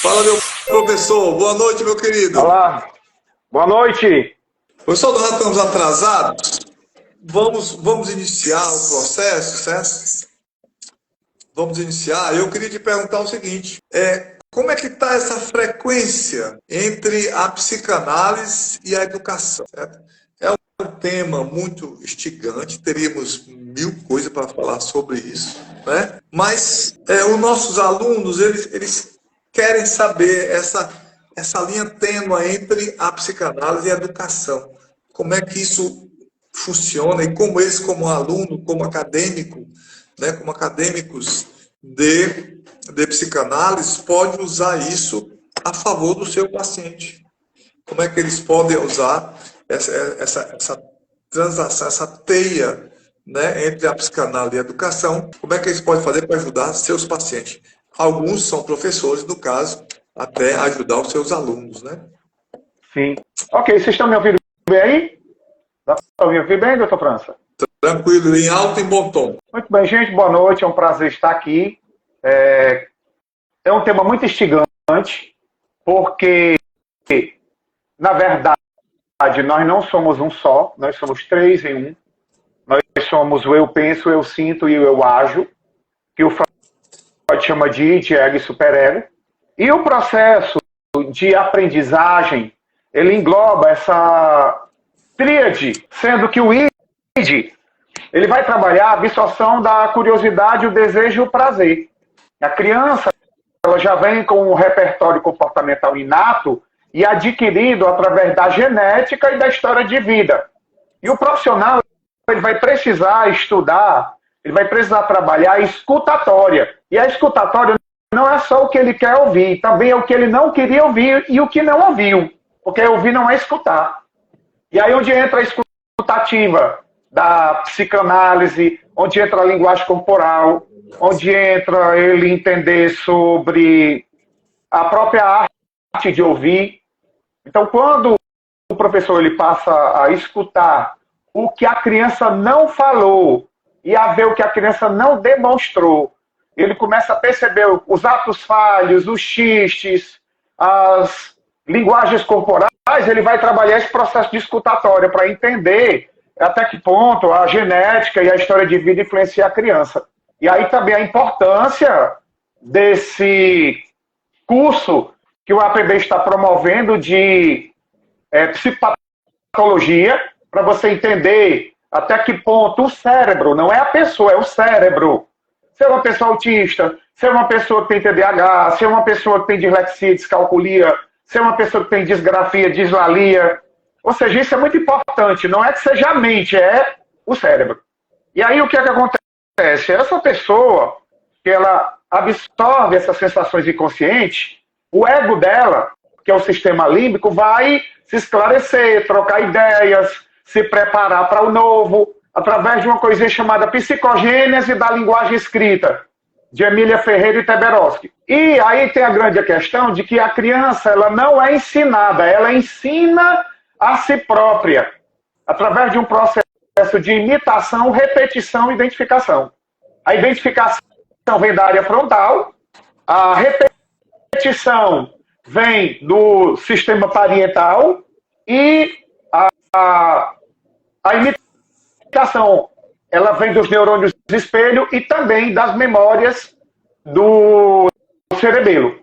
Fala, meu professor. Boa noite, meu querido. Olá. Boa noite. Professor, nós estamos atrasados. Vamos iniciar o processo, certo? Vamos iniciar. Eu queria te perguntar o seguinte. Como é que está essa frequência entre a psicanálise e a educação, certo? É um tema muito instigante, teríamos mil coisas para falar sobre isso, né? Mas os nossos alunos, eles querem saber essa linha tênue entre a psicanálise e a educação. Como é que isso funciona e como eles, como aluno, como acadêmico, né, como acadêmicos de psicanálise, podem usar isso a favor do seu paciente. Como é que eles podem usar essa transação, essa teia, né, entre a psicanálise e a educação, como é que eles podem fazer para ajudar seus pacientes? Alguns são professores, no caso, até ajudar os seus alunos, né? Sim. Ok, vocês estão me ouvindo bem aí? Dá para me ouvir bem, doutor França? Tranquilo, em alto e em bom tom. Muito bem, gente, boa noite, é um prazer estar aqui. É um tema muito instigante, porque, na verdade, nós não somos um só, nós somos três em um. Nós somos o eu penso, o eu sinto e o eu ajo, que o Freud chama de id, ego e superego. E o processo de aprendizagem, ele engloba essa tríade, sendo que o id, ele vai trabalhar a absorção da curiosidade, o desejo e o prazer. A criança, ela já vem com um repertório comportamental inato e adquirido através da genética e da história de vida. E o profissional, ele vai precisar estudar, ele vai precisar trabalhar a escutatória. E a escutatória não é só o que ele quer ouvir, também é o que ele não queria ouvir e o que não ouviu. Porque ouvir não é escutar. E aí onde entra a escutativa da psicanálise, onde entra a linguagem corporal, onde entra ele entender sobre a própria arte de ouvir. Então, quando o professor ele passa a escutar o que a criança não falou e a ver o que a criança não demonstrou, ele começa a perceber os atos falhos, os xistes, as linguagens corporais, ele vai trabalhar esse processo de escutatória para entender até que ponto a genética e a história de vida influenciam a criança. E aí também a importância desse curso que o APB está promovendo de psicopatologia, para você entender até que ponto o cérebro, não é a pessoa, é o cérebro. Se é uma pessoa autista, se é uma pessoa que tem TDAH, se é uma pessoa que tem dislexia, descalculia, se é uma pessoa que tem disgrafia, dislalia. Ou seja, isso é muito importante. Não é que seja a mente, é o cérebro. E aí o que é que acontece? Essa pessoa, que ela absorve essas sensações inconscientes, o ego dela, que é o sistema límbico, vai se esclarecer, trocar ideias, se preparar para o novo, através de uma coisinha chamada psicogênese da linguagem escrita, de Emília Ferreira e Teberoski. E aí tem a grande questão de que a criança ela não é ensinada, ela ensina a si própria, através de um processo de imitação, repetição e identificação. A identificação vem da área frontal, a repetição vem do sistema parietal e a imitação ela vem dos neurônios do espelho e também das memórias do cerebelo.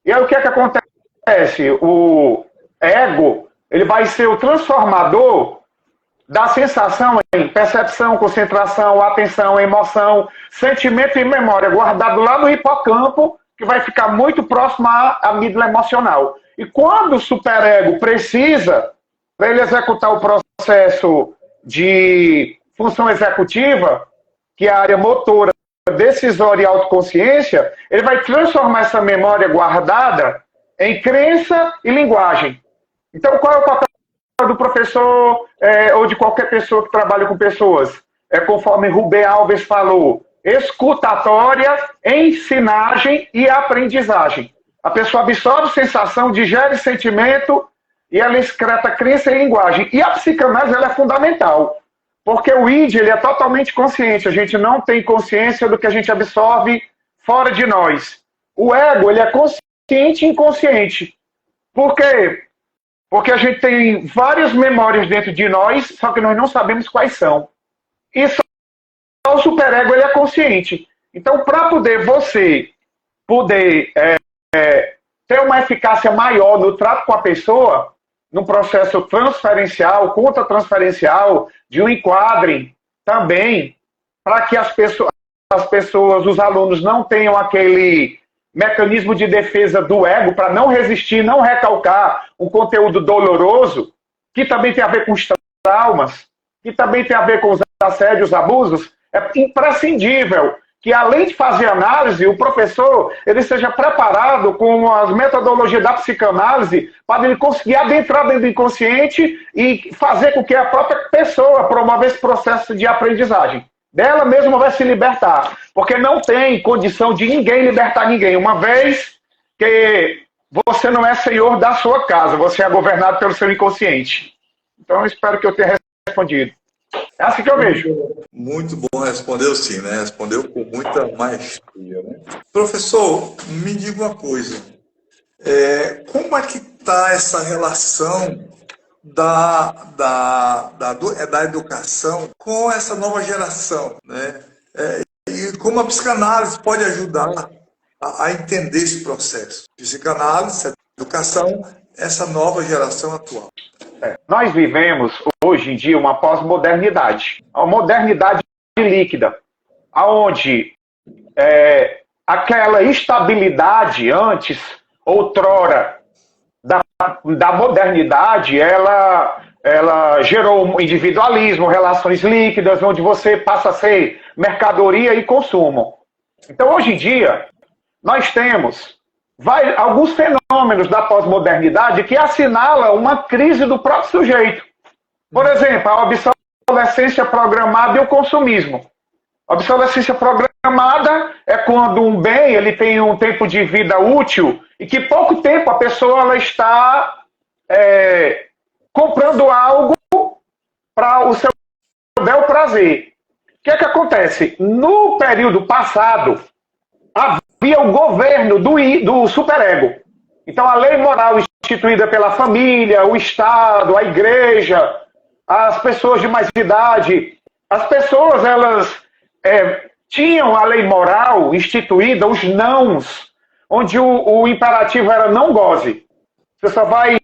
E aí o que é que acontece? O ego ele vai ser o transformador da sensação em percepção, concentração, atenção, emoção, sentimento e memória, guardado lá no hipocampo, que vai ficar muito próximo à amígdala emocional. E quando o superego precisa, para ele executar o processo de função executiva, que é a área motora, decisória e autoconsciência, ele vai transformar essa memória guardada em crença e linguagem. Então, qual é o papel do professor ou de qualquer pessoa que trabalha com pessoas? Conforme Rubem Alves falou, escutatória, ensinagem e aprendizagem. A pessoa absorve sensação, digere sentimento e ela excreta crença e linguagem. E a psicanálise ela é fundamental, porque o id ele é totalmente consciente. A gente não tem consciência do que a gente absorve fora de nós. O ego ele é consciente consciente e inconsciente. Por quê? Porque a gente tem várias memórias dentro de nós, só que nós não sabemos quais são. E só o superego ele é consciente. Então, para você poder ter uma eficácia maior no trato com a pessoa, num processo transferencial, contra-transferencial, de um enquadre também, para que as pessoas, os alunos, não tenham aquele mecanismo de defesa do ego, para não resistir, não recalcar um conteúdo doloroso, que também tem a ver com os traumas, que também tem a ver com os assédios, abusos, é imprescindível que, além de fazer análise, o professor ele seja preparado com as metodologias da psicanálise para ele conseguir adentrar dentro do inconsciente e fazer com que a própria pessoa promova esse processo de aprendizagem. Dela mesma vai se libertar, porque não tem condição de ninguém libertar ninguém, uma vez que você não é senhor da sua casa, você é governado pelo seu inconsciente. Então, eu espero que eu tenha respondido. É assim que eu vejo. Muito bom, respondeu sim, né? Respondeu com muita maestria, né? Professor, me diga uma coisa. Como é que está essa relação da educação com essa nova geração, né? E como a psicanálise pode ajudar a entender esse processo? Psicanálise, educação, essa nova geração atual. Nós vivemos, hoje em dia, uma pós-modernidade. Uma modernidade líquida, onde aquela estabilidade antes, outrora, da modernidade, ela gerou um individualismo, relações líquidas, onde você passa a ser mercadoria e consumo. Então, hoje em dia, nós temos alguns fenômenos da pós-modernidade que assinalam uma crise do próprio sujeito. Por exemplo, a obsolescência programada e o consumismo. A obsolescência programada é quando um bem ele tem um tempo de vida útil e que pouco tempo a pessoa ela está comprando algo para o seu bel prazer. O que é que acontece? No período passado, havia o governo do superego. Então, a lei moral instituída pela família, o Estado, a igreja, as pessoas de mais idade, as pessoas, elas tinham a lei moral instituída, os nãos, onde o imperativo era não goze. Você só vai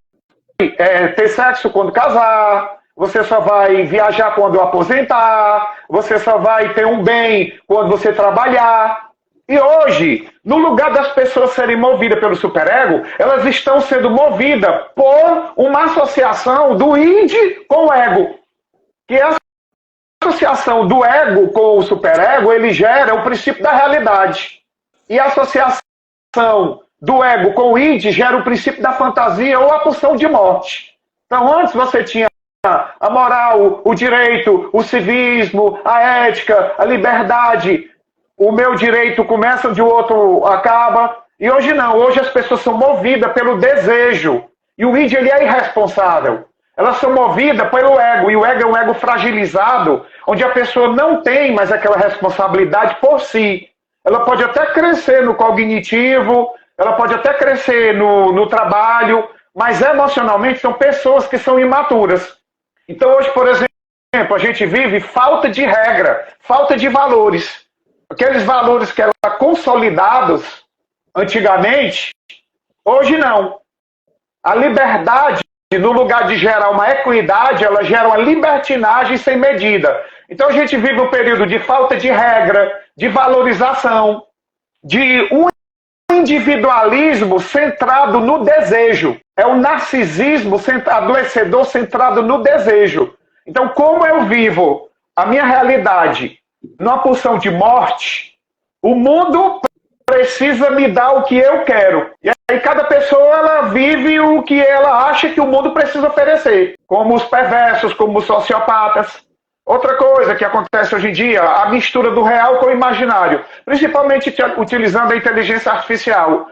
ter sexo quando casar, você só vai viajar quando aposentar, você só vai ter um bem quando você trabalhar. E hoje, no lugar das pessoas serem movidas pelo superego, elas estão sendo movidas por uma associação do id com o ego. Que a associação do ego com o superego, ele gera o princípio da realidade. E a associação do ego com o id gera o princípio da fantasia ou a pulsão de morte. Então, antes você tinha a moral, o direito, o civismo, a ética, a liberdade. O meu direito começa onde o outro acaba. E hoje não. Hoje as pessoas são movidas pelo desejo. E o id ele é irresponsável. Elas são movidas pelo ego. E o ego é um ego fragilizado, onde a pessoa não tem mais aquela responsabilidade por si. Ela pode até crescer no cognitivo, ela pode até crescer no trabalho, mas emocionalmente são pessoas que são imaturas. Então hoje, por exemplo, a gente vive falta de regra, falta de valores. Aqueles valores que eram consolidados antigamente, hoje não. A liberdade, no lugar de gerar uma equidade, ela gera uma libertinagem sem medida. Então a gente vive um período de falta de regra, de valorização, de um individualismo centrado no desejo. É o narcisismo adoecedor centrado no desejo. Então, como eu vivo a minha realidade numa pulsão de morte, o mundo precisa me dar o que eu quero. E aí cada pessoa ela vive o que ela acha que o mundo precisa oferecer. Como os perversos, como os sociopatas. Outra coisa que acontece hoje em dia, a mistura do real com o imaginário. Principalmente utilizando a inteligência artificial.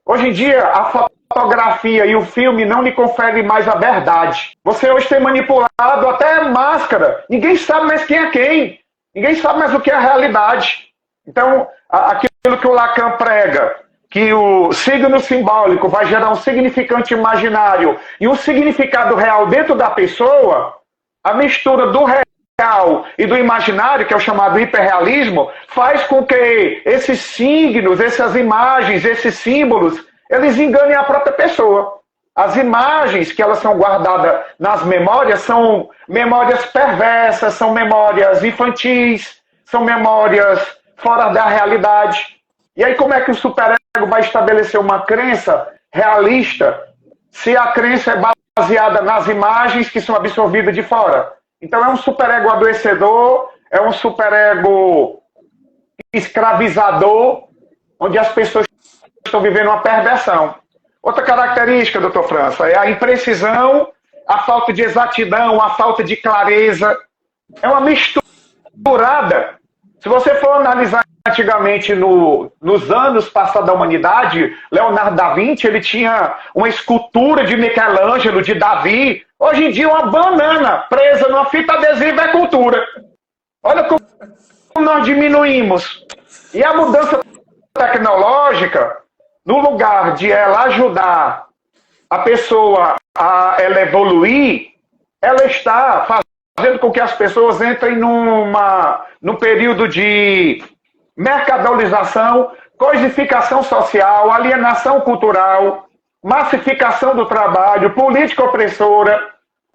Hoje em dia, a fotografia e o filme não lhe conferem mais a verdade. Você hoje tem manipulado até máscara. Ninguém sabe mais quem é quem. Ninguém sabe mais o que é a realidade. Então, aquilo que o Lacan prega que o signo simbólico vai gerar um significante imaginário e um significado real dentro da pessoa, a mistura do real e do imaginário, que é o chamado hiperrealismo, faz com que esses signos, essas imagens, esses símbolos, eles enganem a própria pessoa. As imagens que elas são guardadas nas memórias são memórias perversas, são memórias infantis, são memórias fora da realidade. E aí como é que o superego vai estabelecer uma crença realista se a crença é baseada nas imagens que são absorvidas de fora? Então é um superego adoecedor, é um superego escravizador, onde as pessoas estão vivendo uma perversão. Outra característica, doutor França, é a imprecisão, a falta de exatidão, a falta de clareza. É uma misturada. Se você for analisar antigamente nos anos passados da humanidade, Leonardo da Vinci ele tinha uma escultura de Michelangelo, de Davi. Hoje em dia, uma banana presa numa fita adesiva é cultura. Olha como nós diminuímos. E a mudança tecnológica, no lugar de ela ajudar a pessoa a ela evoluir, ela está fazendo com que as pessoas entrem num período de mercadolização, coisificação social, alienação cultural, massificação do trabalho, política opressora,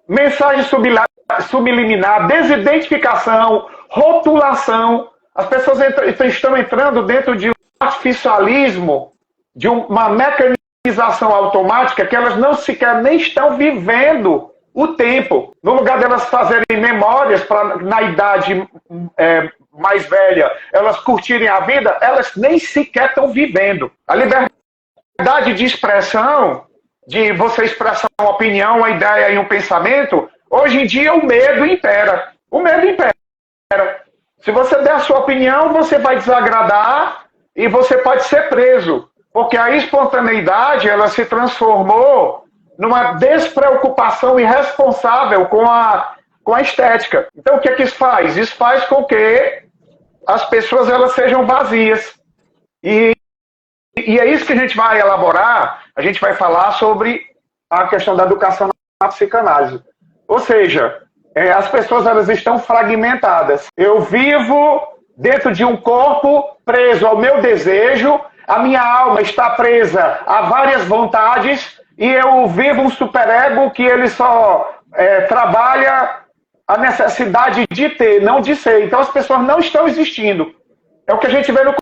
mensagem subliminar, desidentificação, rotulação. As pessoas estão entrando dentro de um artificialismo, de uma mecanização automática que elas não sequer nem estão vivendo o tempo. No lugar delas fazerem memórias na idade mais velha, elas curtirem a vida, elas nem sequer estão vivendo. A liberdade de expressão, de você expressar uma opinião, uma ideia e um pensamento, hoje em dia o medo impera. O medo impera. Se você der a sua opinião, você vai desagradar e você pode ser preso. Porque a espontaneidade, ela se transformou numa despreocupação irresponsável com a estética. Então, o que é que isso faz? Isso faz com que as pessoas elas sejam vazias. E é isso que a gente vai elaborar, a gente vai falar sobre a questão da educação na psicanálise. Ou seja, as pessoas elas estão fragmentadas. Eu vivo dentro de um corpo preso ao meu desejo, a minha alma está presa a várias vontades e eu vivo um superego que ele só trabalha a necessidade de ter, não de ser. Então as pessoas não estão existindo. É o que a gente vê no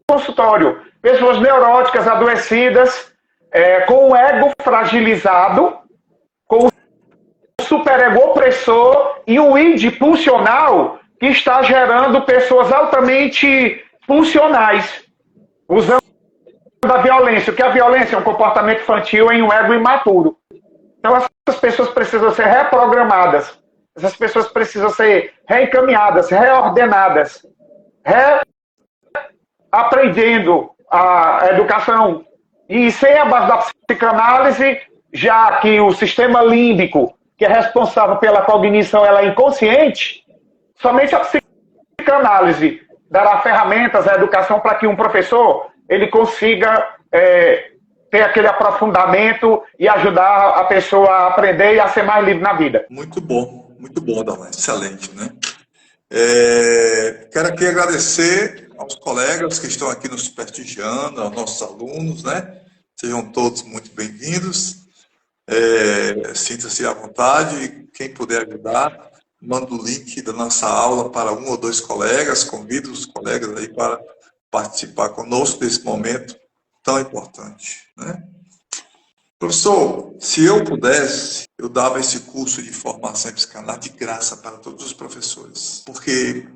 consultório. Pessoas neuróticas, adoecidas, com o ego fragilizado, com o superego opressor e o id pulsional que está gerando pessoas altamente pulsionais, usando a violência, porque a violência é um comportamento infantil em um ego imaturo. Então essas pessoas precisam ser reprogramadas, essas pessoas precisam ser reencaminhadas, reordenadas, aprendendo a educação. E sem a base da psicanálise, já que o sistema límbico, que é responsável pela cognição, ela é inconsciente, somente a psicanálise dará ferramentas à educação para que um professor ele consiga ter aquele aprofundamento e ajudar a pessoa a aprender e a ser mais livre na vida. Muito bom, Dalma, excelente, né? Quero aqui agradecer aos colegas que estão aqui nos prestigiando, aos nossos alunos, né? Sejam todos muito bem-vindos. Sinta-se à vontade. Quem puder ajudar, manda o link da nossa aula para um ou dois colegas. Convido os colegas aí para participar conosco desse momento tão importante, né? Professor, se eu pudesse, eu dava esse curso de formação em psicanálise de graça para todos os professores, porque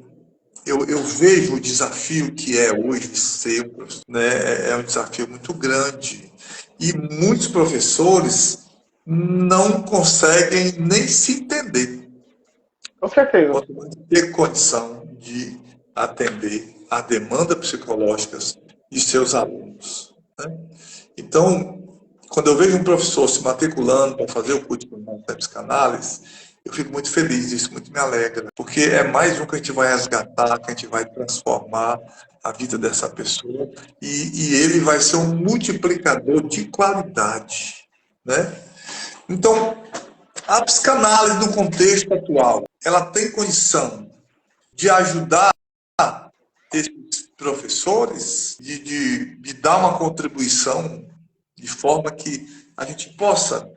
eu vejo o desafio que é hoje ser um professor, né? É um desafio muito grande e muitos professores não conseguem nem se entender. Com certeza. Ter condição de atender a demanda psicológica de seus alunos, né? Então, quando eu vejo um professor se matriculando para fazer o curso de psicanálise, Eu fico muito feliz, isso muito me alegra, porque é mais um que a gente vai resgatar, que a gente vai transformar a vida dessa pessoa e ele vai ser um multiplicador de qualidade, né? Então, a psicanálise no contexto atual, ela tem condição de ajudar esses professores, de dar uma contribuição de forma que a gente possa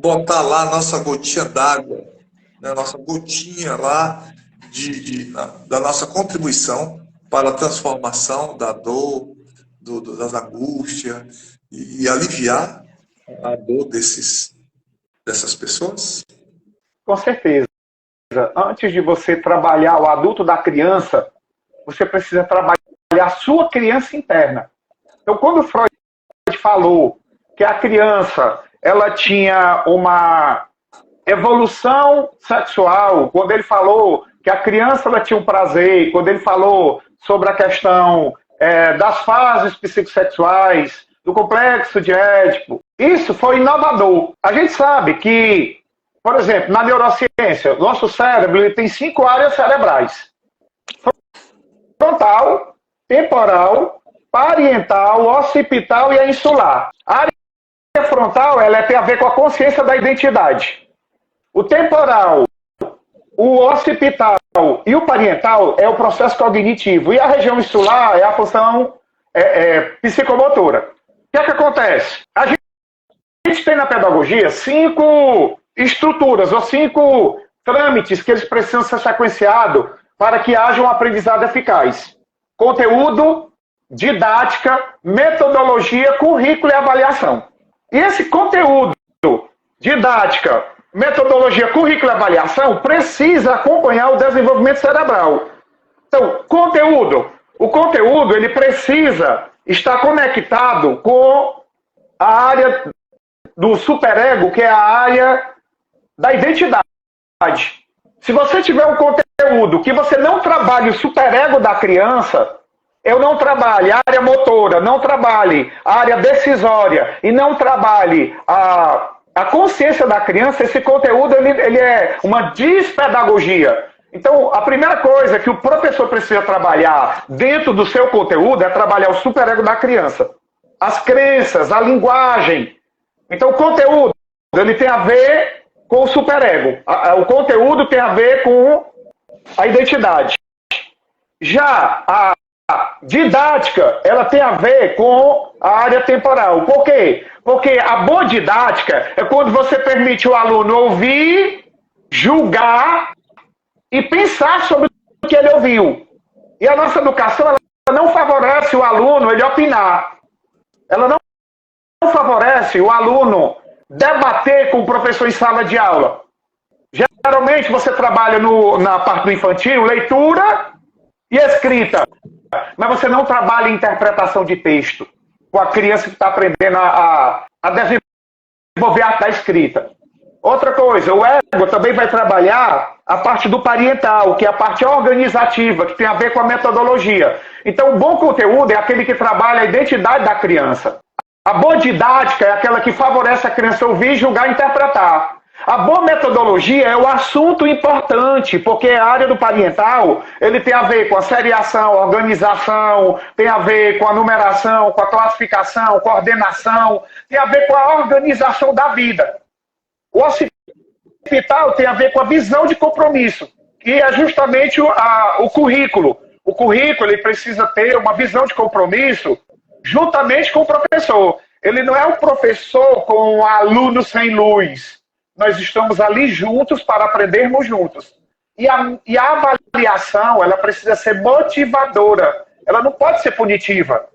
botar lá a nossa gotinha d'água, né, a nossa gotinha lá da nossa contribuição para a transformação da dor, das angústias e aliviar a dor dessas pessoas? Com certeza. Antes de você trabalhar o adulto da criança, você precisa trabalhar a sua criança interna. Então, quando Freud falou que a criança ela tinha uma evolução sexual, quando ele falou que a criança ela tinha um prazer, quando ele falou sobre a questão das fases psicossexuais, do complexo de Édipo, isso foi inovador. A gente sabe que, por exemplo, na neurociência, nosso cérebro ele tem 5 áreas cerebrais: frontal, temporal, parietal, occipital e a insular. A área frontal ela tem a ver com a consciência da identidade. O temporal, o occipital e o parietal é o processo cognitivo. E a região insular é a função psicomotora. O que é que acontece? A gente tem na pedagogia 5 estruturas ou 5 trâmites que eles precisam ser sequenciados para que haja um aprendizado eficaz: conteúdo, didática, metodologia, currículo e avaliação. E esse conteúdo, didática, metodologia, currículo e avaliação precisa acompanhar o desenvolvimento cerebral. Então, o conteúdo ele precisa estar conectado com a área do superego, que é a área da identidade. Se você tiver um conteúdo que você não trabalhe o superego da criança, eu não trabalhe a área motora, não trabalhe a área decisória e não trabalhe a consciência da criança, esse conteúdo ele é uma despedagogia. Então, a primeira coisa que o professor precisa trabalhar dentro do seu conteúdo é trabalhar o superego da criança. As crenças, a linguagem. Então, o conteúdo ele tem a ver com o superego. O conteúdo tem a ver com a identidade. Já a didática, ela tem a ver com a área temporal. Por quê? Porque a boa didática é quando você permite o aluno ouvir, julgar e pensar sobre o que ele ouviu. E a nossa educação ela não favorece o aluno ele opinar. Ela não favorece o aluno debater com o professor em sala de aula. Geralmente você trabalha na parte do infantil, leitura e escrita. Mas você não trabalha em interpretação de texto com a criança que está aprendendo a desenvolver a arte da escrita. Outra coisa, o ego também vai trabalhar a parte do parietal, que é a parte organizativa, que tem a ver com a metodologia. Então, o bom conteúdo é aquele que trabalha a identidade da criança. A boa didática é aquela que favorece a criança ouvir, julgar e interpretar. A boa metodologia é o assunto importante, porque a área do parietal ele tem a ver com a seriação, a organização, tem a ver com a numeração, com a classificação, coordenação, tem a ver com a organização da vida. O occipital tem a ver com a visão de compromisso, que é justamente o currículo. O currículo ele precisa ter uma visão de compromisso juntamente com o professor. Ele não é um professor com um aluno sem luz. Nós estamos ali juntos para aprendermos juntos. E a avaliação, ela precisa ser motivadora. Ela não pode ser punitiva.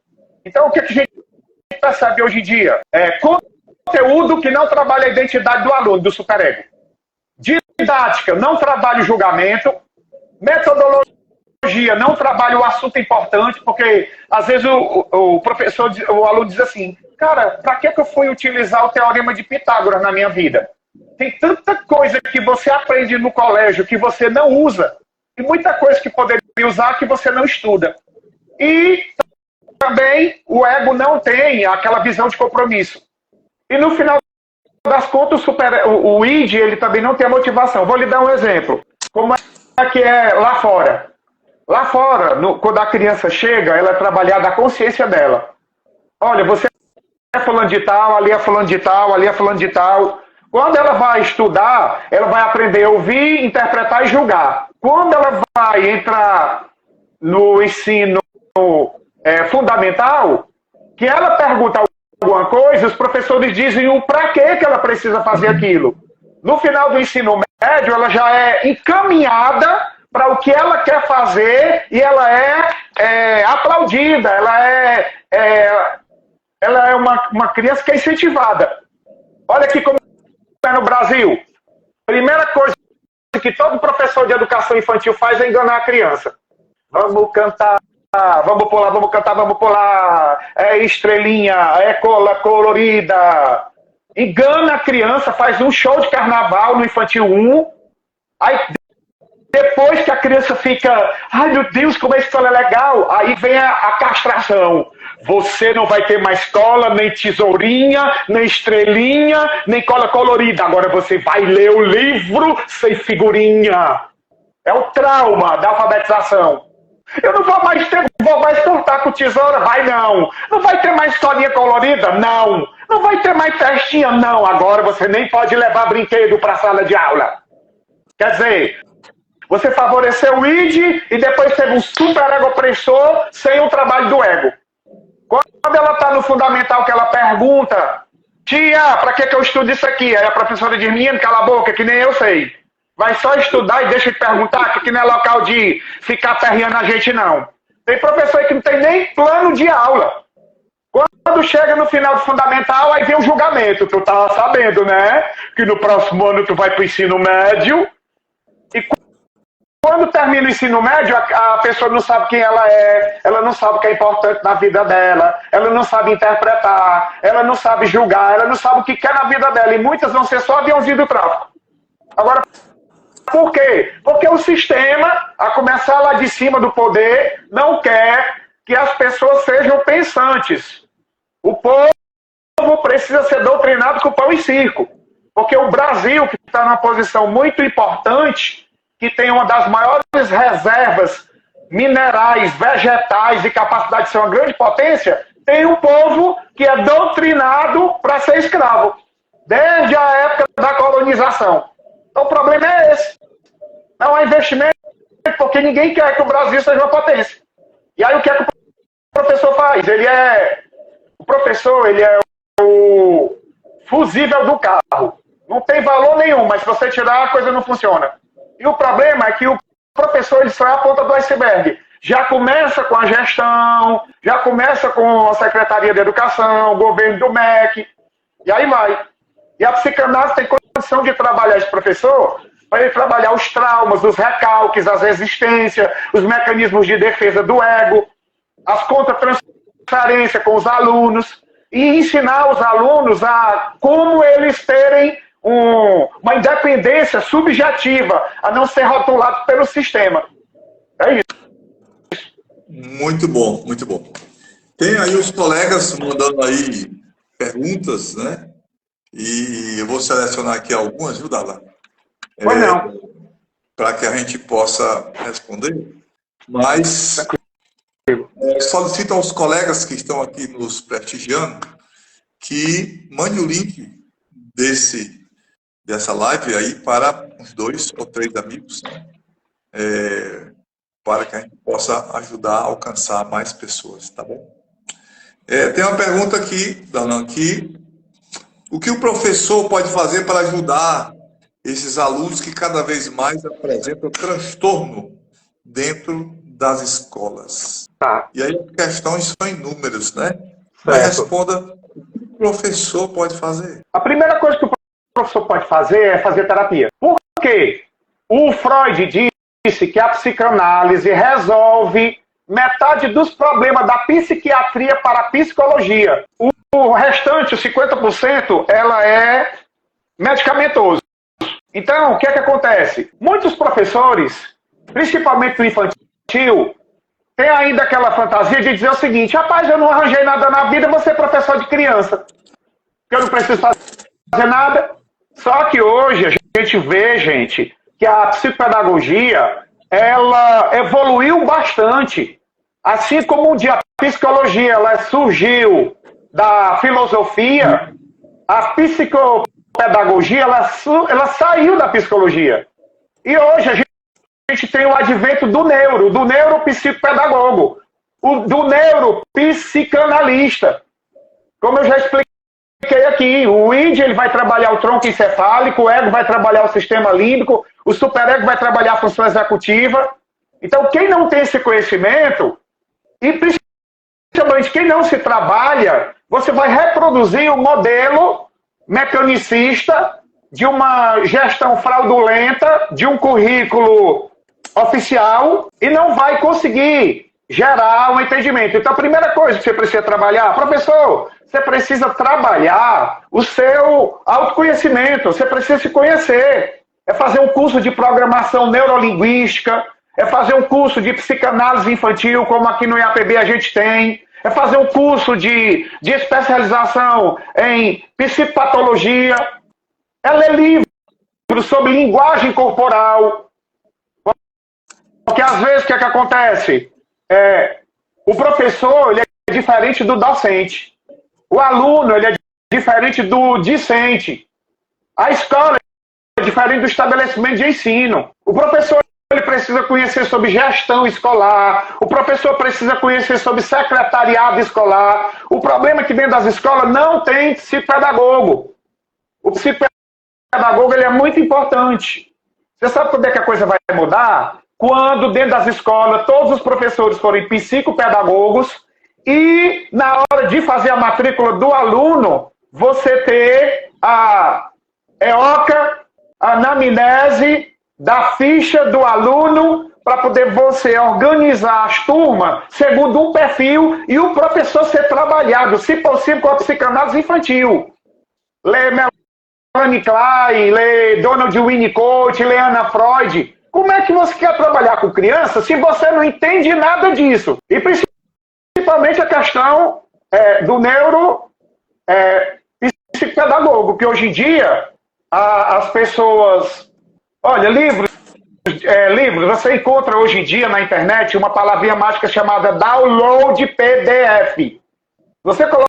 Então, o que a gente percebe hoje em dia? Conteúdo que não trabalha a identidade do aluno, do superego. Didática, não trabalha o julgamento. Metodologia, não trabalha o assunto importante, porque às vezes o aluno diz assim, cara, para que eu fui utilizar o teorema de Pitágoras na minha vida? Tem tanta coisa que você aprende no colégio que você não usa, e muita coisa que poderia usar que você não estuda. E também o ego não tem aquela visão de compromisso. E no final das contas, o ID, ele também não tem a motivação. Vou lhe dar um exemplo. Como é que é lá fora? Lá fora, quando a criança chega, ela é trabalhada a consciência dela. Olha, você é fulano de tal, ali é fulano de tal, ali é fulano de tal. Quando ela vai estudar, ela vai aprender a ouvir, interpretar e julgar. Quando ela vai entrar no ensino fundamental, que ela pergunta alguma coisa, os professores dizem o para que ela precisa fazer aquilo. No final do ensino médio, ela já é encaminhada para o que ela quer fazer e ela é aplaudida, ela é uma criança que é incentivada. Olha aqui como é no Brasil. Primeira coisa que todo professor de educação infantil faz é enganar a criança. Vamos cantar, vamos pular, vamos cantar, vamos pular. É estrelinha, é cola colorida. Engana a criança, faz um show de carnaval no Infantil 1. Aí, depois que a criança fica, ai meu Deus, como a escola é legal, aí vem a castração. Você não vai ter mais cola, nem tesourinha, nem estrelinha, nem cola colorida. Agora você vai ler o livro sem figurinha. É o trauma da alfabetização. Eu não vou mais cortar com tesoura? Vai não. Não vai ter mais colinha colorida? Não. Não vai ter mais festinha? Não. Agora você nem pode levar brinquedo para a sala de aula. Quer dizer, você favoreceu o ID e depois teve um super ego opressor sem o trabalho do ego. Quando ela está no fundamental que ela pergunta, tia, para que eu estudo isso aqui? Aí a professora diz, menino, cala a boca, que nem eu sei. Vai só estudar e deixa de perguntar, que aqui não é local de ficar perreando a gente, não. Tem professor que não tem nem plano de aula. Quando chega no final do fundamental, aí vem o julgamento. Tu tá sabendo, né? Que no próximo ano tu vai pro ensino médio. E quando termina o ensino médio, a pessoa não sabe quem ela não sabe o que é importante na vida dela, ela não sabe interpretar, ela não sabe julgar, ela não sabe o que quer na vida dela. E muitas vão ser só aviãozinho do tráfico. Agora, por quê? Porque o sistema, a começar lá de cima do poder, não quer que as pessoas sejam pensantes. O povo precisa ser doutrinado com pão e circo. Porque o Brasil, que está numa posição muito importante, que tem uma das maiores reservas minerais, vegetais e capacidade de ser uma grande potência, tem um povo que é doutrinado para ser escravo, desde a época da colonização. Então o problema é esse. Não há investimento, porque ninguém quer que o Brasil seja uma potência. E aí o que é que o professor faz? O professor é o fusível do carro. Não tem valor nenhum, mas se você tirar, a coisa não funciona. E o problema é que o professor ele só é a ponta do iceberg. Já começa com a gestão, já começa com a Secretaria de Educação, o governo do MEC, e aí vai. E a psicanálise tem condição de trabalhar esse professor para ele trabalhar os traumas, os recalques, as resistências, os mecanismos de defesa do ego, as contra-transferências com os alunos, e ensinar os alunos a como eles terem uma independência subjetiva, a não ser rotulado pelo sistema. É isso. Muito bom, muito bom. Tem aí os colegas mandando aí perguntas, né? E eu vou selecionar aqui algumas, viu, Darlan? Pois não. Para que a gente possa responder. Mas solicito aos colegas que estão aqui nos prestigiando que mande o link dessa live aí para uns 2 ou 3 amigos, para que a gente possa ajudar a alcançar mais pessoas, tá bom? Tem uma pergunta aqui, Darlan, o que o professor pode fazer para ajudar esses alunos que cada vez mais apresentam transtorno dentro das escolas? Tá. E aí as questões são inúmeras, né? Mas responda o que o professor pode fazer. A primeira coisa que o professor pode fazer é fazer terapia. Por quê? O Freud disse que a psicanálise resolve metade dos problemas da psiquiatria para a psicologia. O restante, os 50%, ela é medicamentoso. Então, o que é que acontece? Muitos professores, principalmente do infantil, têm ainda aquela fantasia de dizer o seguinte: rapaz, eu não arranjei nada na vida, vou ser professor de criança. Eu não preciso fazer fazer nada. Só que hoje a gente vê, gente, que a psicopedagogia, ela evoluiu bastante. Assim como um dia a psicologia ela surgiu da filosofia, a psicopedagogia ela saiu da psicologia. E hoje a gente tem o advento do neuropsicopedagogo, do neuropsicanalista. Como eu já expliquei aqui, o id ele vai trabalhar o tronco encefálico, o ego vai trabalhar o sistema límbico, o superego vai trabalhar a função executiva. Então, quem não tem esse conhecimento, e principalmente quem não se trabalha, você vai reproduzir o modelo mecanicista de uma gestão fraudulenta, de um currículo oficial, e não vai conseguir gerar um entendimento. Então, a primeira coisa que você precisa trabalhar, professor, você precisa trabalhar o seu autoconhecimento, você precisa se conhecer. É fazer um curso de programação neurolinguística, é fazer um curso de psicanálise infantil, como aqui no IAPB a gente tem, é fazer um curso de especialização em psicopatologia, é ler livros sobre linguagem corporal. Porque às vezes o que acontece? O professor ele é diferente do docente. O aluno ele é diferente do discente. A escola é diferente do estabelecimento de ensino. O professor ele precisa conhecer sobre gestão escolar. O professor precisa conhecer sobre secretariado escolar. O problema é que dentro das escolas não tem psicopedagogo. O psicopedagogo ele é muito importante. Você sabe quando é que a coisa vai mudar? Quando dentro das escolas todos os professores forem psicopedagogos e na hora de fazer a matrícula do aluno, você ter a EOCA, a anamnese da ficha do aluno para poder você organizar as turmas segundo um perfil e o professor ser trabalhado, se possível, com a psicanálise infantil. Lê Melanie Klein, lê Donald Winnicott, lê Anna Freud. Como é que você quer trabalhar com criança se você não entende nada disso? E principalmente a questão do psicopedagogo, que hoje em dia as pessoas... Olha, livros, você encontra hoje em dia na internet uma palavrinha mágica chamada download PDF. Você coloca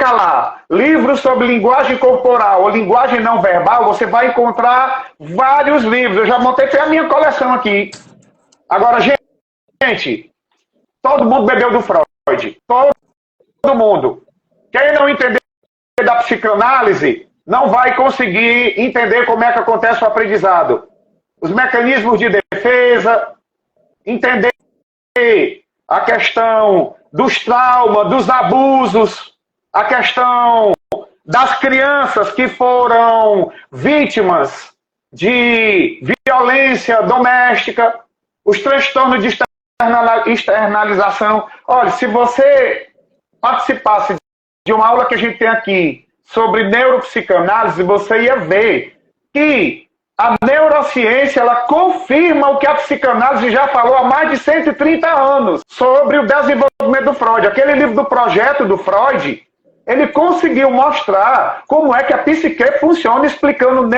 lá, livros sobre linguagem corporal ou linguagem não verbal, você vai encontrar vários livros. Eu já montei a minha coleção aqui. Agora, gente, todo mundo bebeu do Freud. Todo mundo. Quem não entender da psicanálise não vai conseguir entender como é que acontece o aprendizado. Os mecanismos de defesa, entender a questão dos traumas, dos abusos, a questão das crianças que foram vítimas de violência doméstica, os transtornos de externalização. Olha, se você participasse de uma aula que a gente tem aqui sobre neuropsicanálise, você ia ver que a neurociência ela confirma o que a psicanálise já falou há mais de 130 anos sobre o desenvolvimento do Freud. Aquele livro do projeto do Freud, ele conseguiu mostrar como é que a psique funciona explicando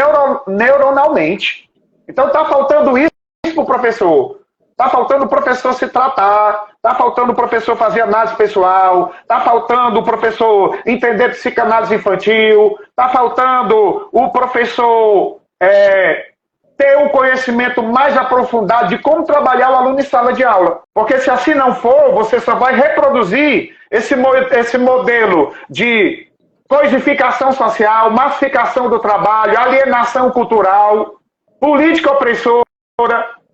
neuronalmente. Então está faltando isso para o professor. Está faltando o professor se tratar, está faltando o professor fazer análise pessoal, está faltando o professor entender psicanálise infantil, está faltando o professor ter um conhecimento mais aprofundado de como trabalhar o aluno em sala de aula. Porque se assim não for, você só vai reproduzir esse modelo de coisificação social, massificação do trabalho, alienação cultural, política opressora,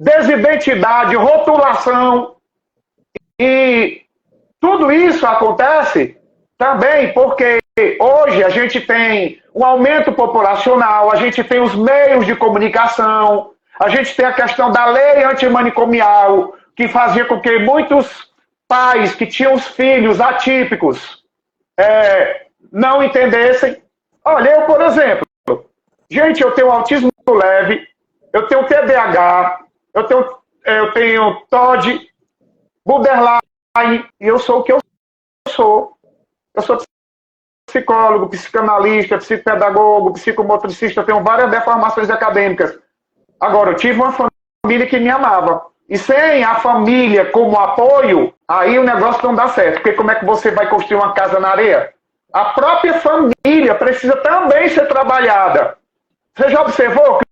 desidentidade, rotulação. E tudo isso acontece também porque hoje a gente tem um aumento populacional, a gente tem os meios de comunicação, a gente tem a questão da lei antimanicomial, que fazia com que muitos pais que tinham os filhos atípicos não entendessem. Olha, eu, por exemplo, gente, eu tenho autismo leve, eu tenho TDAH, eu tenho TOD, borderline, e eu sou o que eu sou. Eu sou psicólogo, psicanalista, psicopedagogo, psicomotricista, tenho várias deformações acadêmicas. Agora, eu tive uma família que me amava. E sem a família como apoio, aí o negócio não dá certo. Porque como é que você vai construir uma casa na areia? A própria família precisa também ser trabalhada. Você já observou que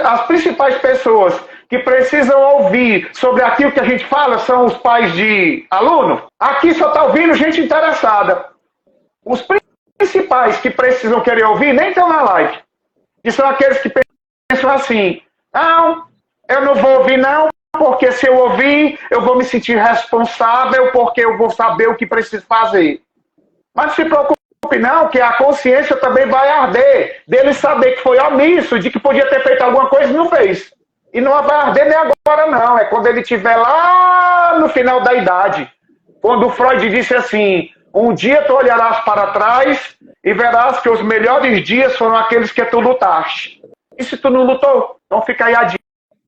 as principais pessoas que precisam ouvir sobre aquilo que a gente fala são os pais de aluno? Aqui só está ouvindo gente interessada. Os principais que precisam querer ouvir nem estão na live. E são aqueles que pensam assim, não, eu não vou ouvir não, porque se eu ouvir, eu vou me sentir responsável, porque eu vou saber o que preciso fazer. Mas não se preocupe não, que a consciência também vai arder, dele saber que foi omisso, de que podia ter feito alguma coisa e não fez. E não vai arder nem agora não, é quando ele estiver lá no final da idade. Quando o Freud disse assim, um dia tu olharás para trás e verás que os melhores dias foram aqueles que tu lutaste. E se tu não lutou? Então fica aí a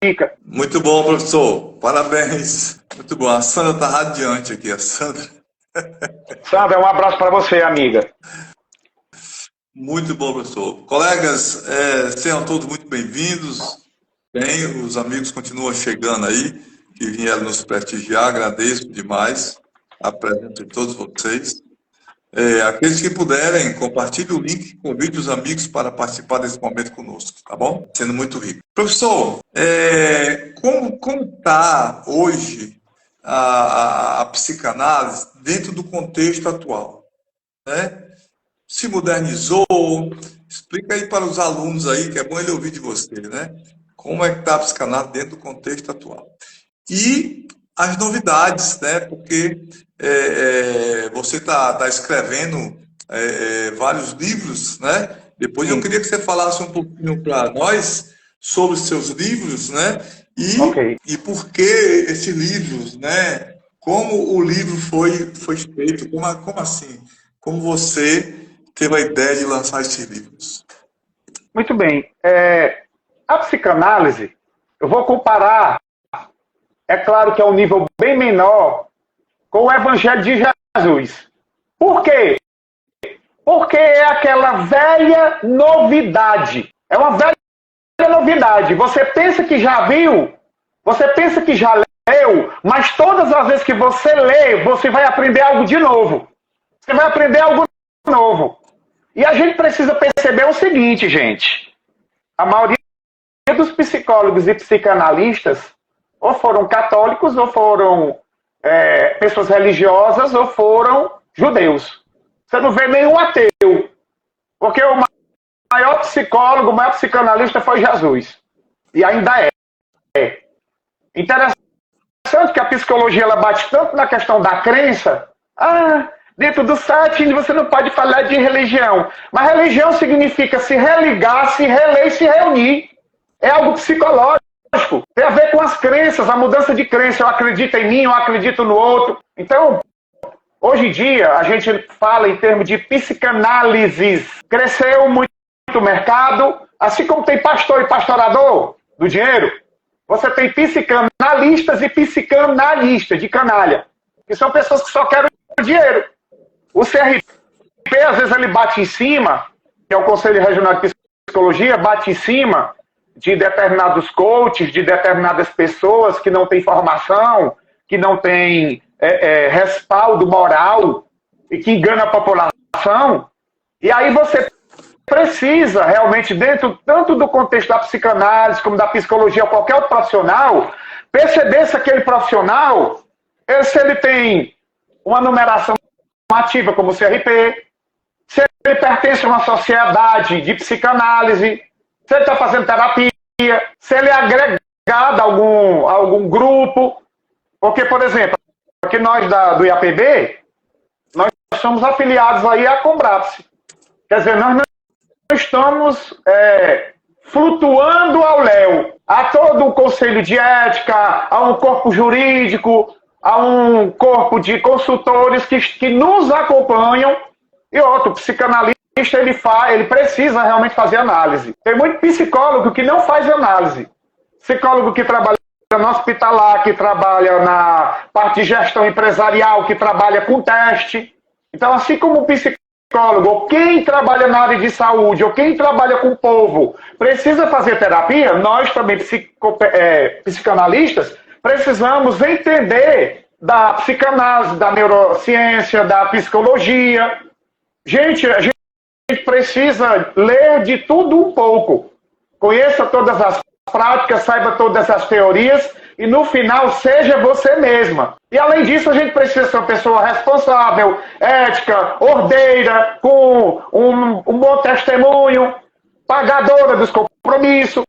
dica. Muito bom, professor. Parabéns. Muito bom. A Sandra está radiante aqui, a Sandra. Sandra, um abraço para você, amiga. Muito bom, professor. Colegas, sejam todos muito bem-vindos. Bem, os amigos continuam chegando aí, que vieram nos prestigiar. Agradeço demais a presença de todos vocês. Aqueles que puderem, compartilhe o link, convide os amigos para participar desse momento conosco, tá bom? Sendo muito rico. Professor, como está hoje a psicanálise dentro do contexto atual? Né? Se modernizou? Explica aí para os alunos aí, que é bom ele ouvir de você, né? Como é que está a psicanálise dentro do contexto atual? E as novidades, né? Porque você está escrevendo vários livros, né? Depois eu queria que você falasse um pouquinho para nós sobre os seus livros, né? E por que esses livros, né? Como o livro foi feito, como assim? Como você teve a ideia de lançar esses livros? Muito bem. A psicanálise, eu vou comparar, é claro que é um nível bem menor, com o Evangelho de Jesus. Por quê? Porque é aquela velha novidade. É uma velha novidade. Você pensa que já viu, você pensa que já leu, mas todas as vezes que você lê, você vai aprender algo de novo. Você vai aprender algo novo. E a gente precisa perceber o seguinte, gente. A maioria dos psicólogos e psicanalistas ou foram católicos, ou foram pessoas religiosas, ou foram judeus. Você não vê nenhum ateu. Porque o maior psicólogo, o maior psicanalista foi Jesus. E ainda é. Interessante que a psicologia ela bate tanto na questão da crença. Dentro do site você não pode falar de religião. Mas religião significa se religar, se reler e se reunir. É algo psicológico. Tem a ver com as crenças, a mudança de crença. Eu acredito em mim, eu acredito no outro. Então, hoje em dia, a gente fala em termos de psicanálises. Cresceu muito o mercado, assim como tem pastor e pastorador do dinheiro, você tem psicanalistas e psicanalistas de canalha, que são pessoas que só querem dinheiro. O CRP, às vezes, ele bate em cima, que é o Conselho Regional de Psicologia, bate em cima de determinados coaches, de determinadas pessoas que não têm formação, que não têm respaldo moral e que enganam a população. E aí você precisa realmente, dentro tanto do contexto da psicanálise como da psicologia ou qualquer outro profissional, perceber se aquele profissional, se ele tem uma numeração ativa como o CRP, se ele pertence a uma sociedade de psicanálise, se ele está fazendo terapia, se ele é agregado a algum grupo. Porque, por exemplo, aqui nós do IAPB, nós somos afiliados aí à Combrapse. Quer dizer, nós não estamos flutuando ao léu. Há todo um conselho de ética, há um corpo jurídico, há um corpo de consultores que nos acompanham. E outro, psicanalista, ele precisa realmente fazer análise. Tem muito psicólogo que não faz análise. Psicólogo que trabalha no hospitalar, que trabalha na parte de gestão empresarial, que trabalha com teste. Então, assim como o psicólogo, ou quem trabalha na área de saúde, ou quem trabalha com o povo, precisa fazer terapia, nós também, psicanalistas, precisamos entender da psicanálise, da neurociência, da psicologia. Gente, a gente precisa ler de tudo um pouco. Conheça todas as práticas, saiba todas as teorias e no final seja você mesma. E além disso, a gente precisa ser uma pessoa responsável, ética, ordeira, com um bom testemunho, pagadora dos compromissos.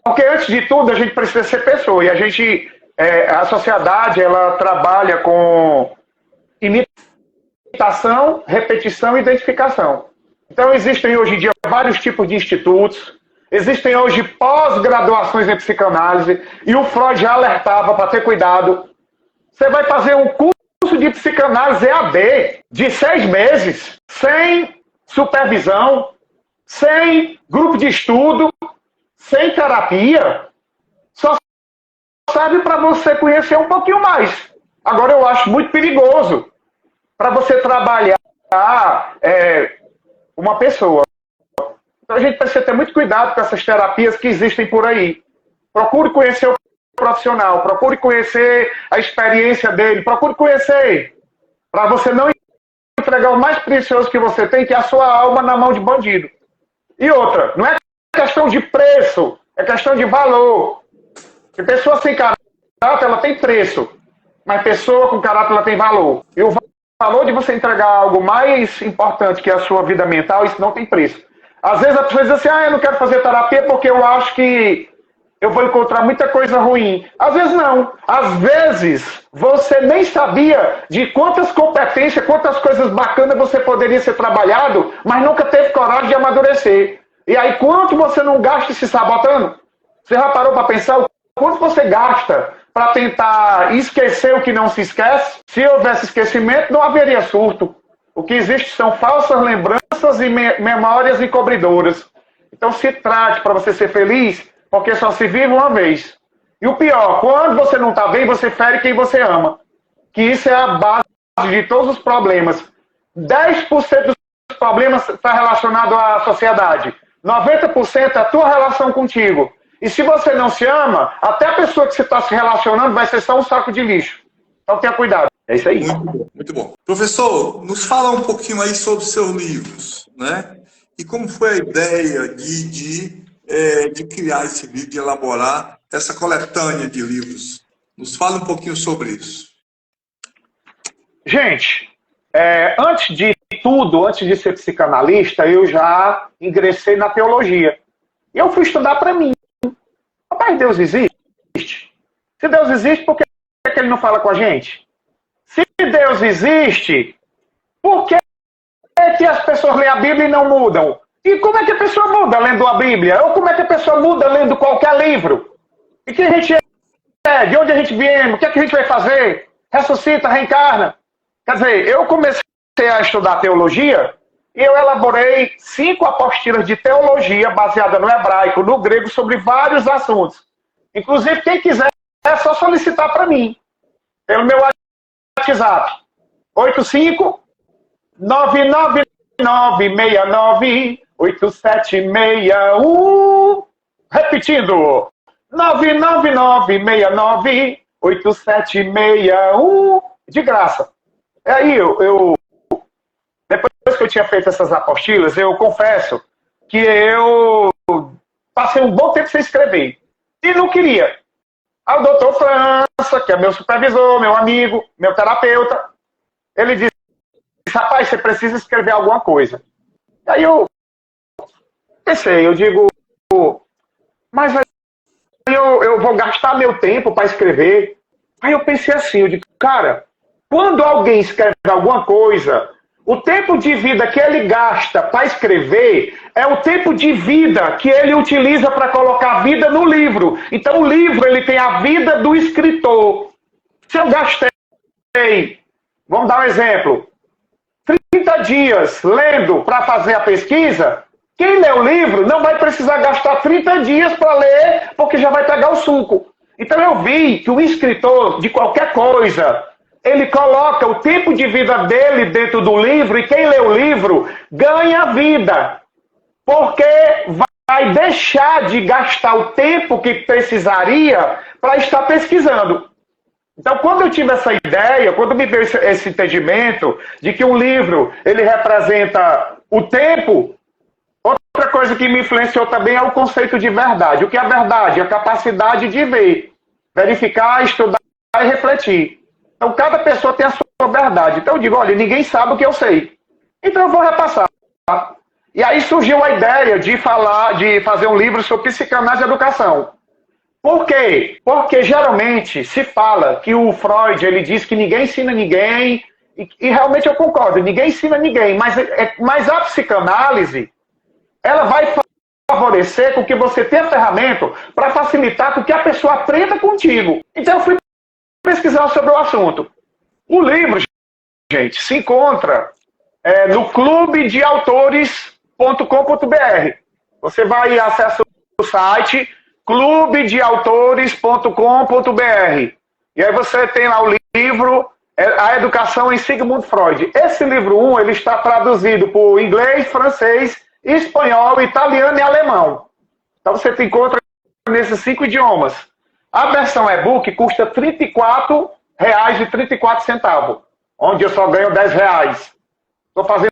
Porque antes de tudo, a gente precisa ser pessoa. E a sociedade, ela trabalha com imitação, repetição e identificação. Então, existem hoje em dia vários tipos de institutos, existem hoje pós-graduações em psicanálise, e o Freud já alertava para ter cuidado. Você vai fazer um curso de psicanálise EAD de 6 meses, sem supervisão, sem grupo de estudo, sem terapia, só serve para você conhecer um pouquinho mais. Agora, eu acho muito perigoso para você trabalhar uma pessoa. Então a gente precisa ter muito cuidado com essas terapias que existem por aí. Procure conhecer o profissional, procure conhecer a experiência dele, procure conhecer, para você não entregar o mais precioso que você tem, que é a sua alma, na mão de bandido. E outra, não é questão de preço, é questão de valor. Porque pessoa sem caráter, ela tem preço, mas pessoa com caráter, ela tem valor. E o valor de você entregar algo mais importante que a sua vida mental, isso não tem preço. Às vezes a pessoa diz assim, eu não quero fazer terapia porque eu acho que eu vou encontrar muita coisa ruim. Às vezes não. Às vezes você nem sabia de quantas competências, quantas coisas bacanas você poderia ser trabalhado, mas nunca teve coragem de amadurecer. E aí, quanto você não gasta se sabotando? Você já parou para pensar o quanto você gasta para tentar esquecer o que não se esquece? Se houvesse esquecimento, não haveria surto. O que existe são falsas lembranças e memórias encobridoras. Então se trate para você ser feliz, porque só se vive uma vez. E o pior, quando você não está bem, você fere quem você ama. Que isso é a base de todos os problemas. 10% dos problemas está relacionado à sociedade. 90% é a tua relação contigo. E se você não se ama, até a pessoa que você está se relacionando vai ser só um saco de lixo. Então tenha cuidado. É isso aí. Muito bom, muito bom. Professor, nos fala um pouquinho aí sobre os seus livros, né? E como foi a ideia de criar esse livro, de elaborar essa coletânea de livros? Nos fala um pouquinho sobre isso. Gente, antes de tudo, antes de ser psicanalista, eu já ingressei na teologia. E eu fui estudar para mim. Rapaz, Deus existe? Se Deus existe, por que ele não fala com a gente? Se Deus existe, por que as pessoas leem a Bíblia e não mudam? E como é que a pessoa muda lendo a Bíblia? Ou como é que a pessoa muda lendo qualquer livro? E quem a gente é? De onde a gente viemos? O que é que a gente vai fazer? Ressuscita, reencarna? Quer dizer, eu comecei a estudar teologia e eu elaborei 5 apostilas de teologia baseada no hebraico, no grego, sobre vários assuntos. Inclusive, quem quiser, é só solicitar para mim. Pelo meu WhatsApp. 85-99969-8761. Repetindo. 99969-8761. De graça. E aí, depois que eu tinha feito essas apostilas, eu confesso que eu passei um bom tempo sem escrever. E não queria. Aí o doutor França, que é meu supervisor, meu amigo, meu terapeuta, ele disse, rapaz, você precisa escrever alguma coisa. Aí eu pensei, eu digo, mas aí eu vou gastar meu tempo para escrever. Aí eu pensei assim, eu digo, cara, quando alguém escreve alguma coisa, o tempo de vida que ele gasta para escrever é o tempo de vida que ele utiliza para colocar a vida no livro. Então o livro ele tem a vida do escritor. Se eu gastei, vamos dar um exemplo, 30 dias lendo para fazer a pesquisa, quem lê o livro não vai precisar gastar 30 dias para ler, porque já vai pegar o suco. Então eu vi que o escritor de qualquer coisa, ele coloca o tempo de vida dele dentro do livro e quem lê o livro ganha vida, porque vai deixar de gastar o tempo que precisaria para estar pesquisando. Então, quando eu tive essa ideia, quando me veio esse entendimento de que um livro ele representa o tempo, outra coisa que me influenciou também é o conceito de verdade. O que é verdade? A capacidade de ver, verificar, estudar e refletir. Então, cada pessoa tem a sua verdade. Então, eu digo, olha, ninguém sabe o que eu sei. Então, eu vou repassar. E aí surgiu a ideia de fazer um livro sobre psicanálise e educação. Por quê? Porque geralmente se fala que o Freud, ele diz que ninguém ensina ninguém, e realmente eu concordo, ninguém ensina ninguém, mas a psicanálise, ela vai favorecer com que você tenha ferramenta para facilitar com que a pessoa aprenda contigo. Então eu fui pesquisar sobre o assunto. O livro, gente, se encontra no clubedeautores.com.br. Você vai acessar o site clubedeautores.com.br. E aí você tem lá o livro A Educação em Sigmund Freud. Esse livro 1, ele está traduzido por inglês, francês, espanhol, italiano e alemão. Então você encontra nesses 5 idiomas. A versão e-book custa R$ 34,34, onde eu só ganho R$ 10. Estou fazendo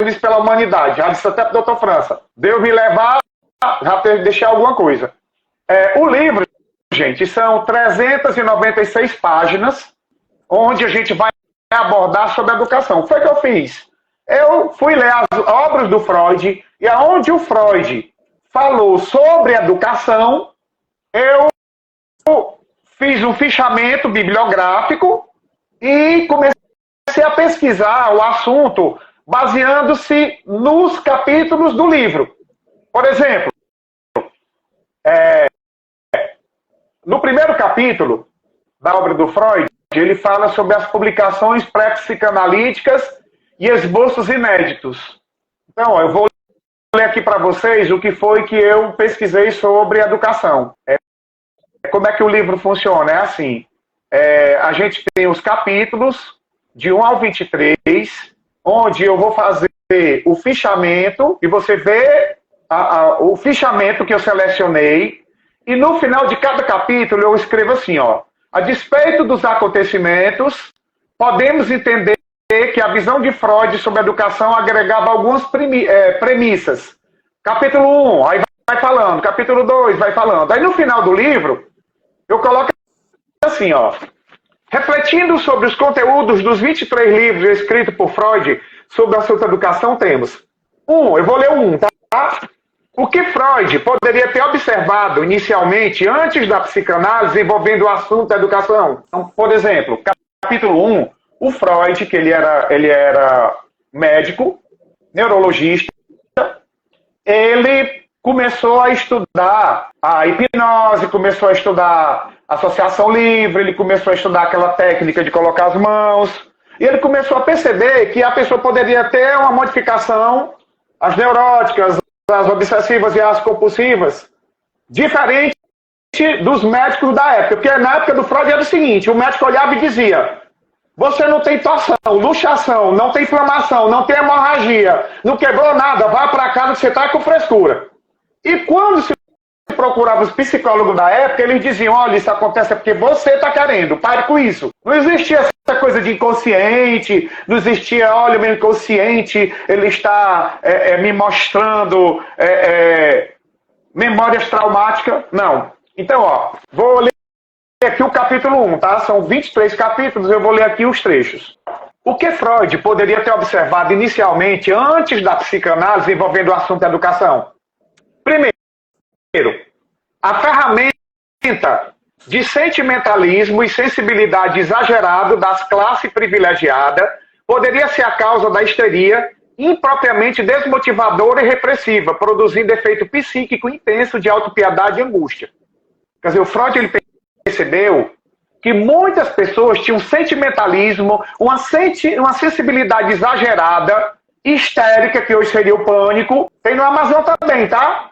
isso pela humanidade. Já disse até para o Dr. França. Deus me levar, já ter que deixar alguma coisa. O livro, gente, são 396 páginas, onde a gente vai abordar sobre a educação. Foi o que eu fiz. Eu fui ler as obras do Freud, e aonde o Freud falou sobre educação, eu fiz um fichamento bibliográfico e comecei a pesquisar o assunto baseando-se nos capítulos do livro. Por exemplo, no primeiro capítulo da obra do Freud, ele fala sobre as publicações pré-psicanalíticas e esboços inéditos. Então, eu vou ler aqui para vocês o que foi que eu pesquisei sobre educação. Como é que o livro funciona? É assim, a gente tem os capítulos de 1 ao 23, onde eu vou fazer o fichamento, e você vê o fichamento que eu selecionei, e no final de cada capítulo eu escrevo assim, ó, a despeito dos acontecimentos, podemos entender que a visão de Freud sobre a educação agregava algumas premissas. Capítulo 1, aí vai falando, capítulo 2, vai falando. Aí no final do livro, eu coloco assim, ó, refletindo sobre os conteúdos dos 23 livros escritos por Freud sobre o assunto da educação, temos eu vou ler tá? O que Freud poderia ter observado inicialmente, antes da psicanálise, envolvendo o assunto da educação? Então, por exemplo, capítulo 1, o Freud, que ele era médico, neurologista, ele começou a estudar a hipnose, começou a estudar associação livre, ele começou a estudar aquela técnica de colocar as mãos, e ele começou a perceber que a pessoa poderia ter uma modificação, as neuróticas, as obsessivas e as compulsivas, diferente dos médicos da época. Porque na época do Freud era o seguinte, o médico olhava e dizia, você não tem torção, luxação, não tem inflamação, não tem hemorragia, não quebrou nada, vai para casa que você está com frescura. E quando se procurava os psicólogos da época, eles diziam, olha, isso acontece porque você está querendo, pare com isso. Não existia essa coisa de inconsciente, não existia, olha, o meu inconsciente, ele está me mostrando memórias traumáticas. Não. Então, ó, vou ler aqui o capítulo 1, tá? São 23 capítulos, eu vou ler aqui os trechos. O que Freud poderia ter observado inicialmente, antes da psicanálise, envolvendo o assunto da educação? Primeiro, a ferramenta de sentimentalismo e sensibilidade exagerado das classes privilegiadas poderia ser a causa da histeria impropriamente desmotivadora e repressiva, produzindo efeito psíquico intenso de autopiedade e angústia. Quer dizer, o Freud ele percebeu que muitas pessoas tinham sentimentalismo, uma sensibilidade exagerada, histérica, que hoje seria o pânico. Tem no Amazon também, tá?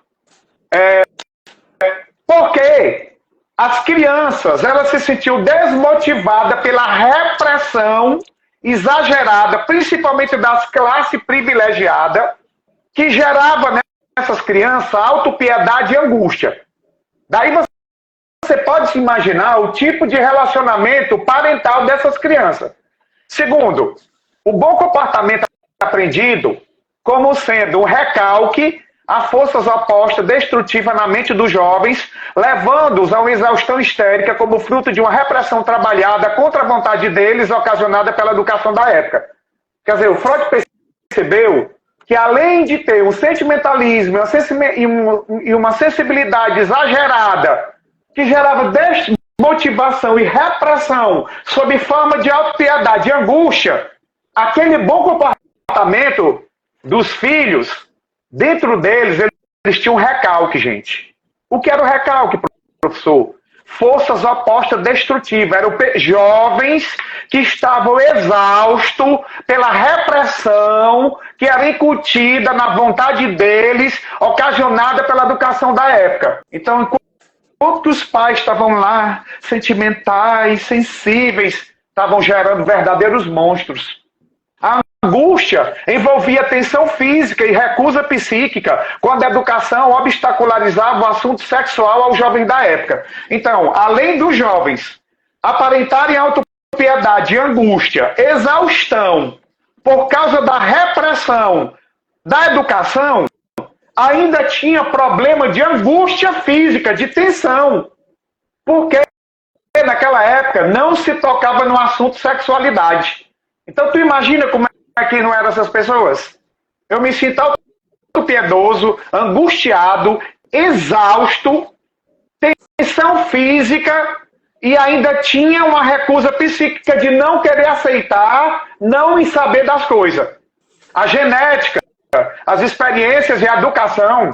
Porque as crianças, elas se sentiam desmotivadas pela repressão exagerada, principalmente das classes privilegiadas, que gerava nessas crianças autopiedade e angústia. Daí você pode se imaginar o tipo de relacionamento parental dessas crianças. Segundo, o bom comportamento aprendido como sendo um recalque a forças opostas destrutivas na mente dos jovens, levando-os a uma exaustão histérica como fruto de uma repressão trabalhada contra a vontade deles, ocasionada pela educação da época. Quer dizer, o Freud percebeu que além de ter um sentimentalismo e uma sensibilidade exagerada, que gerava desmotivação e repressão sob forma de autopiedade e angústia, aquele bom comportamento dos filhos, dentro deles, eles tinham um recalque, gente. O que era o recalque, professor? Forças opostas destrutivas. Eram jovens que estavam exaustos pela repressão que era incutida na vontade deles, ocasionada pela educação da época. Então, enquanto os pais estavam lá, sentimentais, sensíveis, estavam gerando verdadeiros monstros. A angústia envolvia tensão física e recusa psíquica, quando a educação obstacularizava o assunto sexual aos jovens da época. Então, além dos jovens aparentarem autopiedade e angústia, exaustão, por causa da repressão da educação, ainda tinha problema de angústia física, de tensão. Porque naquela época não se tocava no assunto sexualidade. Então tu imagina como é que não eram essas pessoas? Eu me sinto autopiedoso, angustiado, exausto, tensão física e ainda tinha uma recusa psíquica de não querer aceitar, não em saber das coisas. A genética, as experiências e a educação,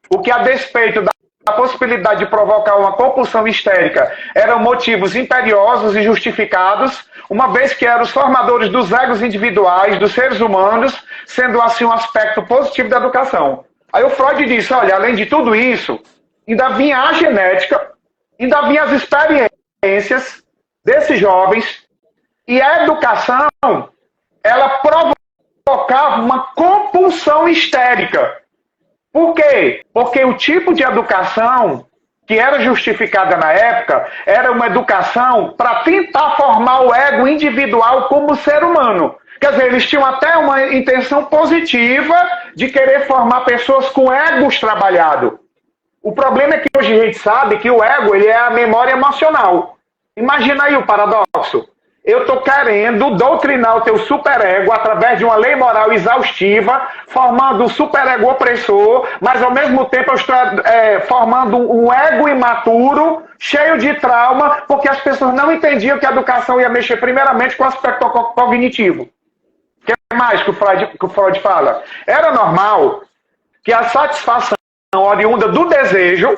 o que a despeito da possibilidade de provocar uma compulsão histérica eram motivos imperiosos e justificados, uma vez que eram os formadores dos egos individuais, dos seres humanos, sendo assim um aspecto positivo da educação. Aí o Freud disse, olha, além de tudo isso, ainda vinha a genética, ainda vinha as experiências desses jovens, e a educação, ela provocava uma compulsão histérica. Por quê? Porque o tipo de educação que era justificada na época era uma educação para tentar formar o ego individual como ser humano. Quer dizer, eles tinham até uma intenção positiva de querer formar pessoas com egos trabalhados. O problema é que hoje a gente sabe que o ego ele é a memória emocional. Imagina aí o paradoxo. Eu estou querendo doutrinar o teu superego através de uma lei moral exaustiva, formando um superego opressor, mas ao mesmo tempo eu estou formando um ego imaturo, cheio de trauma, porque as pessoas não entendiam que a educação ia mexer primeiramente com o aspecto cognitivo. O que mais que o Freud fala? Era normal que a satisfação oriunda do desejo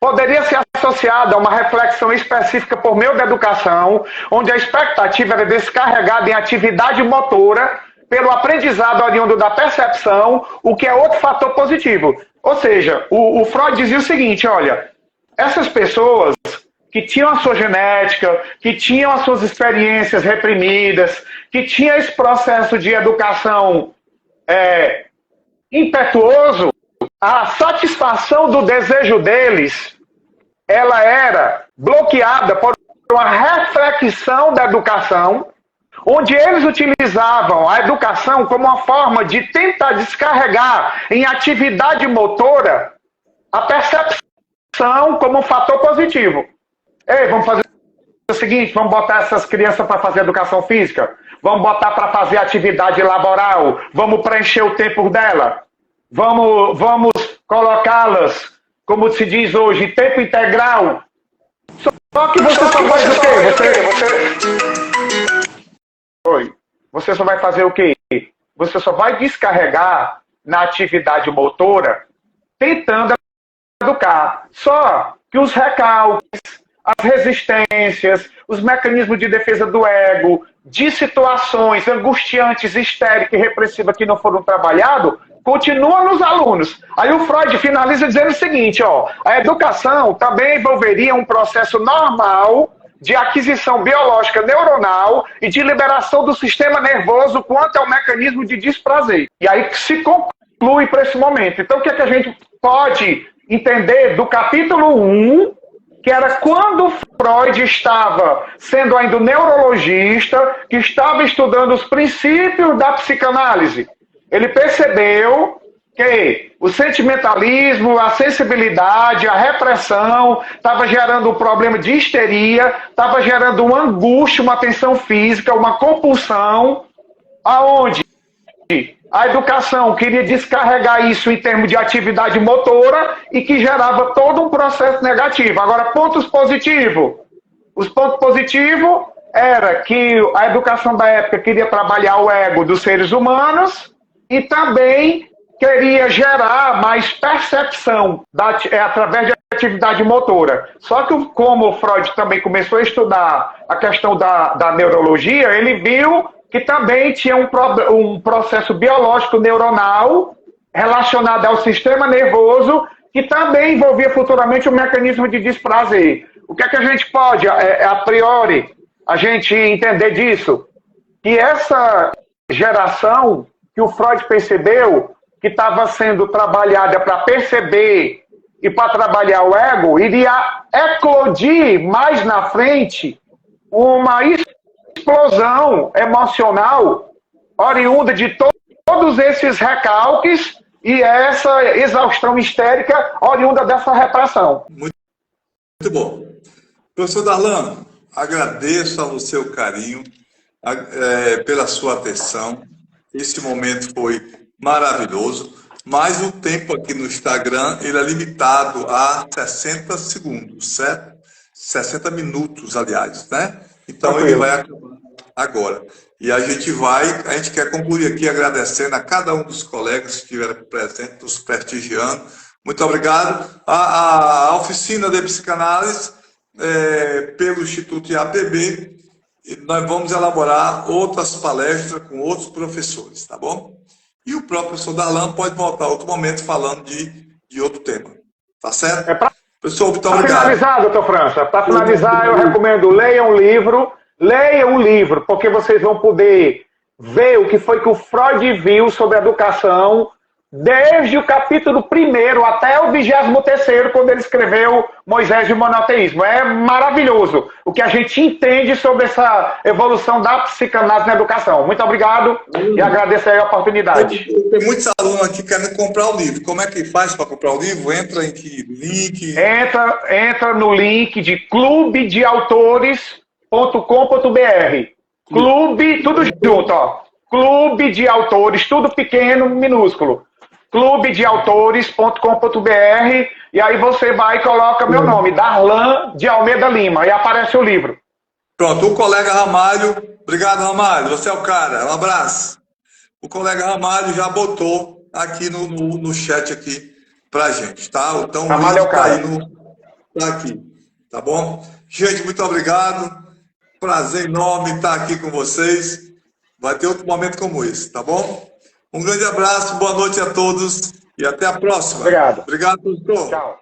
poderia ser associada a uma reflexão específica por meio da educação, onde a expectativa era descarregada em atividade motora pelo aprendizado oriundo da percepção, o que é outro fator positivo. Ou seja, o Freud dizia o seguinte, olha, essas pessoas que tinham a sua genética, que tinham as suas experiências reprimidas, que tinham esse processo de educação impetuoso, a satisfação do desejo deles, ela era bloqueada por uma reflexão da educação, onde eles utilizavam a educação como uma forma de tentar descarregar em atividade motora a percepção como um fator positivo. Ei, vamos fazer o seguinte, vamos botar essas crianças para fazer educação física, vamos botar para fazer atividade laboral, vamos preencher o tempo dela. Vamos colocá-las, como se diz hoje, em tempo integral. Só que você só faz o quê? Você só vai fazer o quê? Você só vai descarregar na atividade motora, tentando educar. Só que os recalques, as resistências, os mecanismos de defesa do ego, de situações angustiantes, histéricas e repressivas que não foram trabalhados, continua nos alunos. Aí o Freud finaliza dizendo o seguinte, ó, a educação também envolveria um processo normal de aquisição biológica neuronal e de liberação do sistema nervoso quanto ao mecanismo de desprazer. E aí se conclui para esse momento. Então o que é que a gente pode entender do capítulo 1, que era quando Freud estava sendo ainda neurologista, que estava estudando os princípios da psicanálise. Ele percebeu que o sentimentalismo, a sensibilidade, a repressão estava gerando um problema de histeria, estava gerando uma angústia, uma tensão física, uma compulsão, aonde a educação queria descarregar isso em termos de atividade motora e que gerava todo um processo negativo. Agora, pontos positivos. Os pontos positivos era que a educação da época queria trabalhar o ego dos seres humanos e também queria gerar mais percepção através de atividade motora. Só que como o Freud também começou a estudar a questão da neurologia, ele viu que também tinha um processo biológico neuronal relacionado ao sistema nervoso que também envolvia futuramente um mecanismo de desprazer. O que é que a gente pode, a priori, a gente entender disso? Que essa geração que o Freud percebeu que estava sendo trabalhada para perceber e para trabalhar o ego, iria eclodir mais na frente uma explosão emocional oriunda de todos esses recalques e essa exaustão histérica oriunda dessa repressão. Muito bom. Professor Darlan, agradeço ao seu carinho, pela sua atenção. Esse momento foi maravilhoso, mas o tempo aqui no Instagram ele é limitado a 60 segundos, certo? 60 minutos, aliás, né? Então ele vai acabar agora. E a gente quer concluir aqui agradecendo a cada um dos colegas que estiveram presentes, nos prestigiando. Muito obrigado. A oficina de psicanálise pelo Instituto IAPB, nós vamos elaborar outras palestras com outros professores, tá bom? E o próprio professor Darlan pode voltar outro momento falando de outro tema. Tá certo? Professor, muito obrigado. Para finalizar, doutor França, para finalizar, eu recomendo, leiam um livro, porque vocês vão poder ver o que foi que o Freud viu sobre a educação, desde o capítulo 1º até o 23º, quando ele escreveu Moisés e o monoteísmo. É maravilhoso o que a gente entende sobre essa evolução da psicanálise na educação. Muito obrigado e agradeço aí a oportunidade. Tem muitos alunos aqui querendo comprar o livro. Como é que faz para comprar o livro? Entra em que link? Entra no link de clubedeautores.com.br. Clube, tudo junto, ó. Clube de Autores, tudo pequeno, minúsculo. clubedeautores.com.br e aí você vai e coloca meu nome, Darlan de Almeida Lima, e aparece o livro. Pronto, o colega Ramalho, obrigado Ramalho, você é o cara, um abraço. O colega Ramalho já botou aqui no chat aqui pra gente, tá? Então o Ramalho é o cara. Tá aqui, tá bom? Gente, muito obrigado, prazer enorme estar aqui com vocês, vai ter outro momento como esse, tá bom? Um grande abraço, boa noite a todos e até a próxima. Obrigado. Obrigado, professor. Tchau.